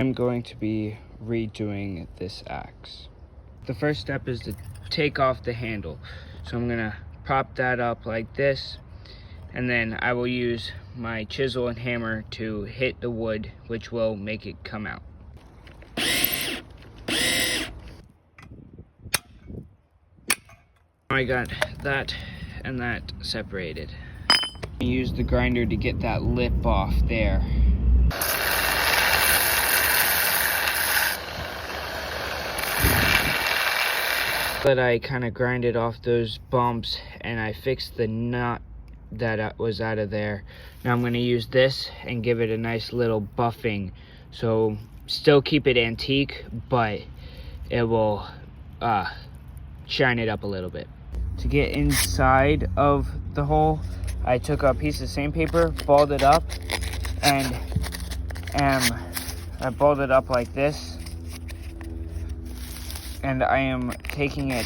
I'm going to be redoing this axe. The first step is to take off the handle. So I'm gonna prop that up like this, and then I will use my chisel and hammer to hit the wood, which will make it come out. I got that and that separated. I use the grinder to get that lip off there. But I kind of grinded off those bumps and I fixed the nut that was out of there. Now I'm going to use this and give it a nice little buffing. So still keep it antique, but it will shine it up a little bit. To get inside of the hole, I took a piece of sandpaper, balled it up, and I balled it up like this. And I am taking it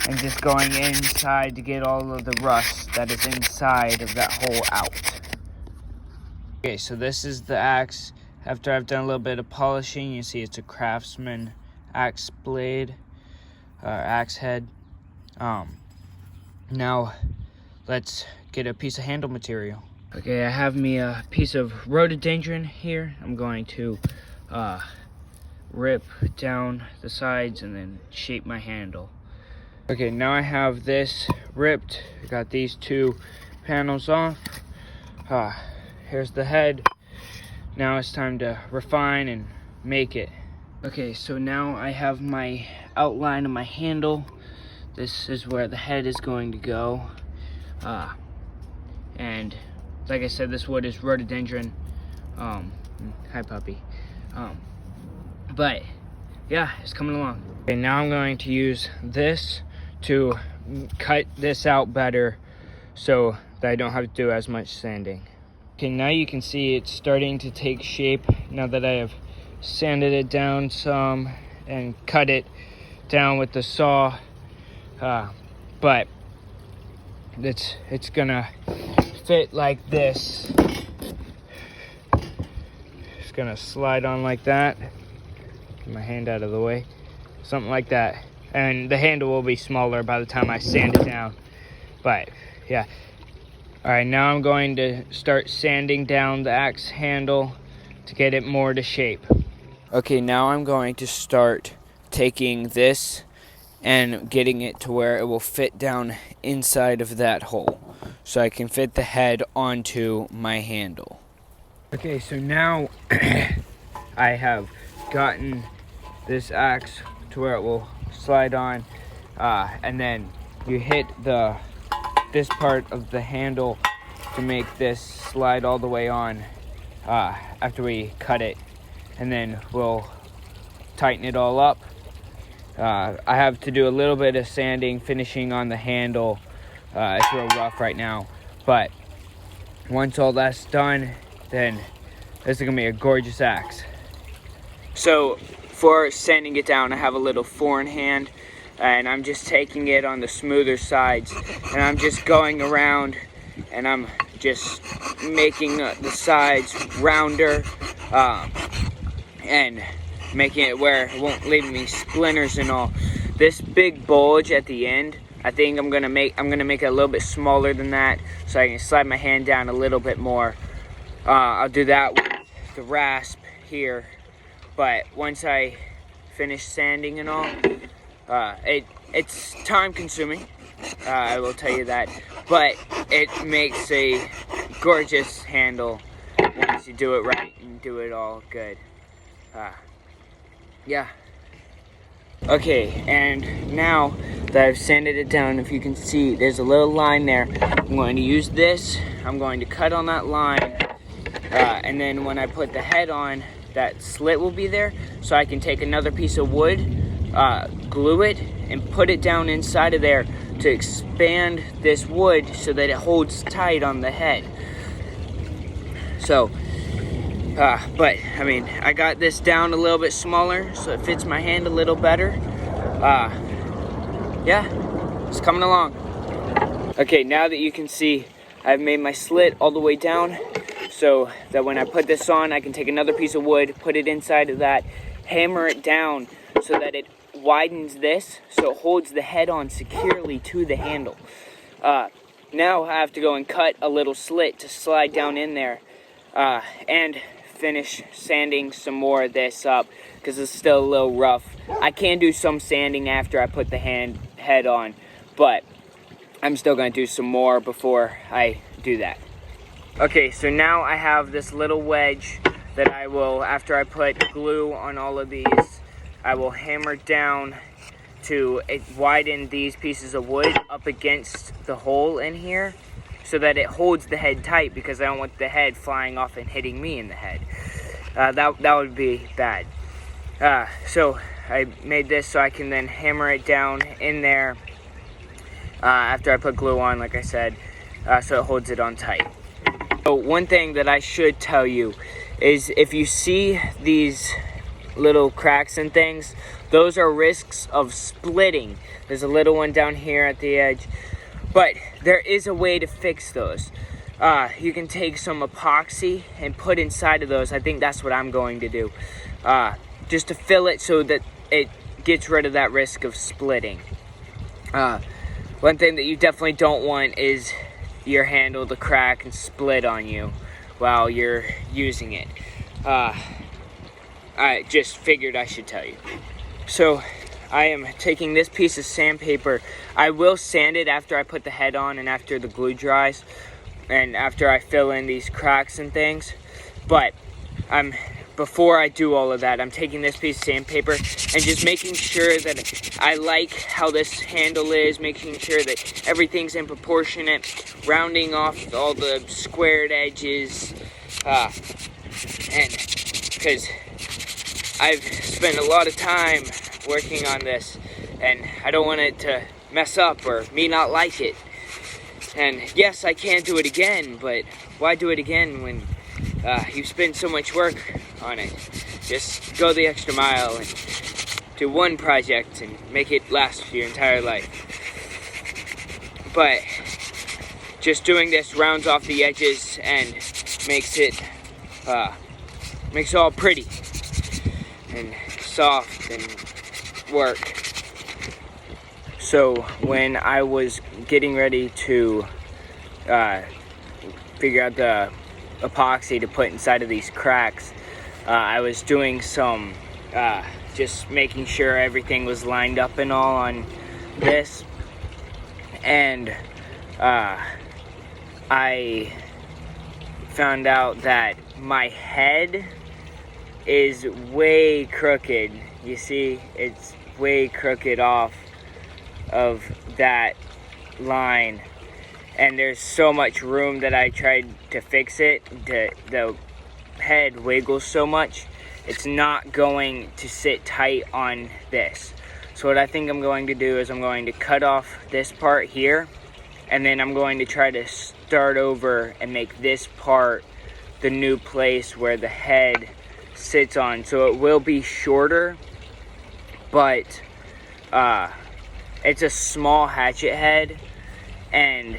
and just going inside to get all of the rust that is inside of that hole out. Okay, so this is the axe. After I've done a little bit of polishing, you see it's a Craftsman axe blade, axe head. Now let's get a piece of handle material. Okay, I have me a piece of rhododendron here. I'm going to rip down the sides and then shape my handle. Okay, now I have this ripped. I got these two panels off. Here's the head. Now it's time to refine and make it. Okay, so now I have my outline of my handle. This is where the head is going to go. And like I said, this wood is rhododendron. Hi puppy. But yeah, it's coming along. Okay, now I'm going to use this to cut this out better so that I don't have to do as much sanding. Okay, now you can see it's starting to take shape now that I have sanded it down some and cut it down with the saw. But it's gonna fit like this. It's gonna slide on like that. Get my hand out of the way. Something like that. And the handle will be smaller by the time I sand it down. But yeah. Alright, now I'm going to start sanding down the axe handle to get it more to shape. Okay, now I'm going to start taking this and getting it to where it will fit down inside of that hole, so I can fit the head onto my handle. Okay, so now I have gotten this axe to where it will slide on, and then you hit this part of the handle to make this slide all the way on after we cut it, and then we'll tighten it all up. I have to do a little bit of sanding, finishing on the handle. It's real rough right now, but once all that's done, then this is gonna be a gorgeous axe. So for sanding it down, I have a little 4-in-hand, and I'm just taking it on the smoother sides, and I'm just going around and I'm just making the sides rounder and making it where it won't leave me splinters and all. This big bulge at the end, I think I'm gonna make it a little bit smaller than that, so I can slide my hand down a little bit more. I'll do that with the rasp here, but once I finish sanding and all, it's time consuming, I will tell you that, but it makes a gorgeous handle once you do it right and do it all good. Yeah. Okay, and now that I've sanded it down, if you can see, there's a little line there. I'm going to use this. I'm going to cut on that line, and then when I put the head on, that slit will be there, so I can take another piece of wood, glue it, and put it down inside of there to expand this wood so that it holds tight on the head. So, but I mean, I got this down a little bit smaller so it fits my hand a little better. Yeah, it's coming along. Okay, now that you can see, I've made my slit all the way down, so that when I put this on, I can take another piece of wood, put it inside of that, hammer it down so that it widens this, so it holds the head on securely to the handle. Now I have to go and cut a little slit to slide down in there, and finish sanding some more of this up because it's still a little rough. I can do some sanding after I put the head on, but I'm still going to do some more before I do that. Okay, so now I have this little wedge that I will, after I put glue on all of these, I will hammer down to widen these pieces of wood up against the hole in here so that it holds the head tight, because I don't want the head flying off and hitting me in the head. That would be bad. So I made this so I can then hammer it down in there after I put glue on, like I said, so it holds it on tight. So one thing that I should tell you is if you see these little cracks and things, those are risks of splitting. There's a little one down here at the edge, but there is a way to fix those. You can take some epoxy and put inside of those. I think that's what I'm going to do, just to fill it so that it gets rid of that risk of splitting. One thing that you definitely don't want is your handle to crack and split on you while you're using it. I just figured I should tell you. So I am taking this piece of sandpaper. I will sand it after I put the head on and after the glue dries and after I fill in these cracks and things. But before I do all of that, I'm taking this piece of sandpaper and just making sure that I like how this handle is, making sure that everything's in proportionate, rounding off all the squared edges, and because I've spent a lot of time working on this and I don't want it to mess up or me not like it. And yes, I can do it again, but why do it again when you spend so much work on it? Just go the extra mile and do one project and make it last your entire life. But just doing this rounds off the edges and makes it all pretty and soft and work. So when I was getting ready to figure out the epoxy to put inside of these cracks, I was doing some just making sure everything was lined up and all on this, and I found out that my head is way crooked. You see, it's way crooked off of that line, and there's so much room that I tried to fix it. The head wiggles so much, it's not going to sit tight on this. So what I think I'm going to do is I'm going to cut off this part here, and then I'm going to try to start over and make this part the new place where the head sits on. So it will be shorter, but it's a small hatchet head and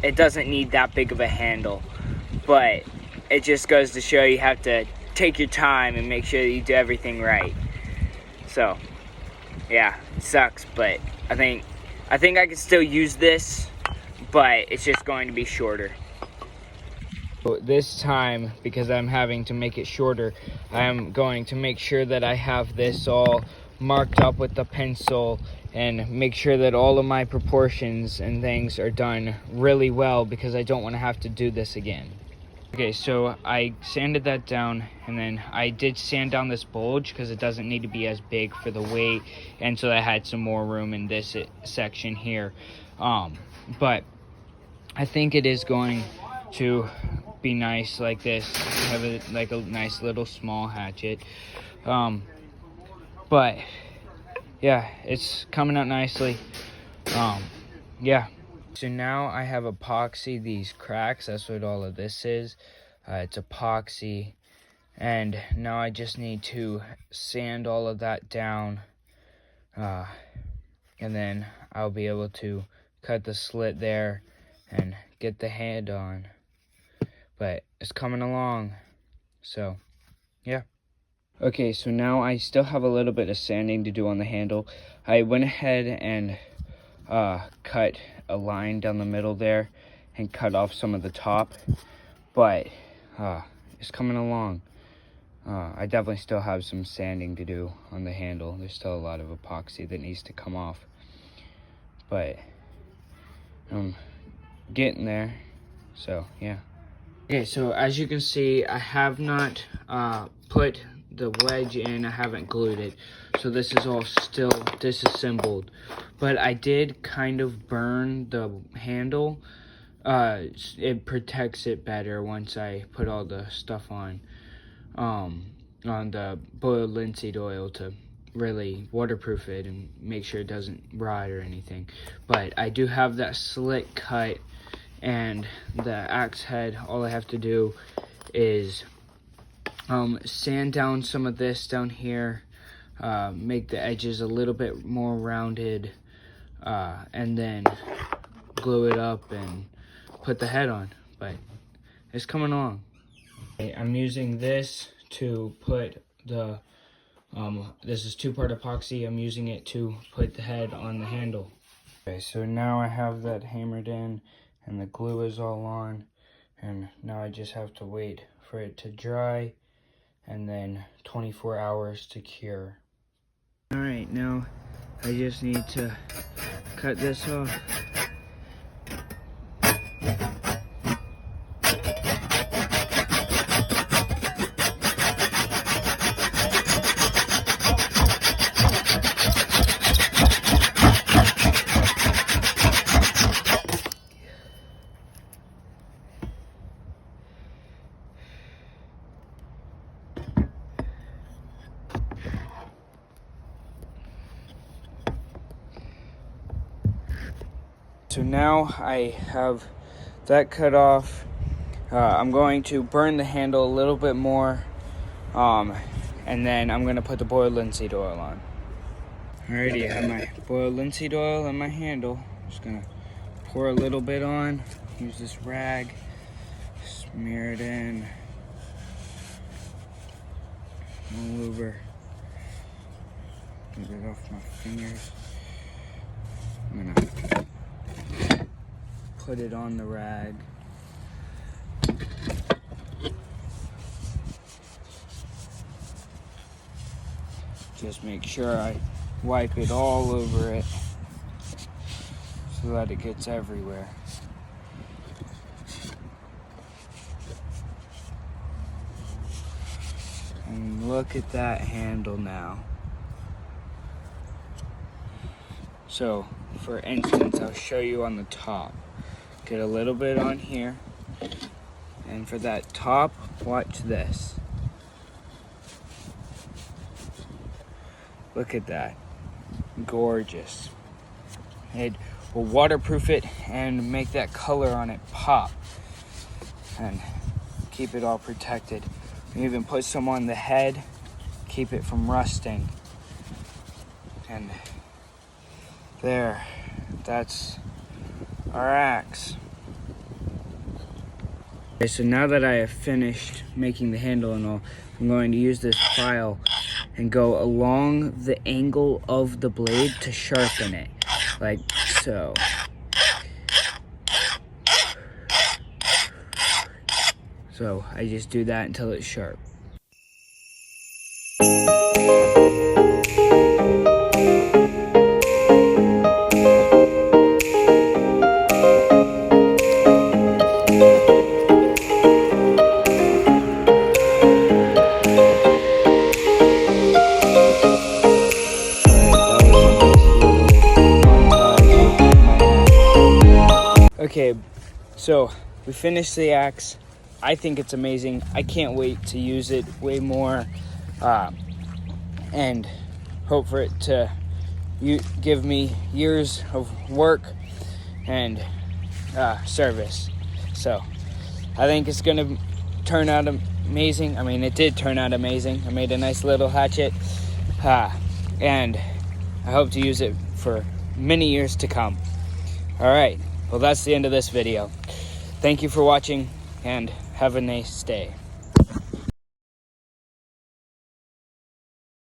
it doesn't need that big of a handle, but it just goes to show you have to take your time and make sure that you do everything right. So yeah, it sucks, but I think I can still use this, but it's just going to be shorter. So this time, because I'm having to make it shorter, I am going to make sure that I have this all marked up with the pencil and make sure that all of my proportions and things are done really well, because I don't want to have to do this again. Okay, so I sanded that down, and then I did sand down this bulge because it doesn't need to be as big for the weight, and so I had some more room in this section here. But I think it is going to be nice like this, have it like a nice little small hatchet. But yeah, it's coming out nicely. Yeah. So now I have epoxy these cracks. That's what all of this is. It's epoxy. And now I just need to sand all of that down. And then I'll be able to cut the slit there and get the head on. but it's coming along. So, yeah. Okay, so now I still have a little bit of sanding to do on the handle. I went ahead and cut a line down the middle there and cut off some of the top, but it's coming along. I definitely still have some sanding to do on the handle. There's still a lot of epoxy that needs to come off, but I'm getting there. So yeah. Okay, so as you can see, I have not put the wedge in. I haven't glued it, so this is all still disassembled, but I did kind of burn the handle. It protects it better once I put all the stuff on the boiled linseed oil to really waterproof it and make sure it doesn't rot or anything. But I do have that slit cut, and the axe head, all I have to do is sand down some of this down here, make the edges a little bit more rounded, and then glue it up and put the head on. But it's coming along. Okay, I'm using this to put the this is 2-part epoxy. I'm using it to put the head on the handle. Okay, so now I have that hammered in and the glue is all on, and now I just have to wait for it to dry and then 24 hours to cure. All right, now I just need to cut this off. So now I have that cut off. I'm going to burn the handle a little bit more, and then I'm going to put the boiled linseed oil on. Alrighty, I have my boiled linseed oil on my handle. Just going to pour a little bit on, use this rag, smear it in all over. Get it off my fingers. I'm going to put it on the rag. Just make sure I wipe it all over it so that it gets everywhere. And look at that handle now. So, for instance, I'll show you on the top. Get a little bit on here, and for that top, watch this. Look at that. Gorgeous. It will waterproof it and make that color on it pop and keep it all protected. We even put some on the head, keep it from rusting. And there, that's our axe. Okay, so now that I have finished making the handle and all, I'm going to use this file and go along the angle of the blade to sharpen it, like so. So I just do that until it's sharp. Okay, so we finished the axe. I think it's amazing. I can't wait to use it way more and hope for it to give me years of work and service. So I think it's gonna turn out amazing. I mean, it did turn out amazing. I made a nice little hatchet and I hope to use it for many years to come. All right. Well, that's the end of this video. Thank you for watching, and Have a nice day.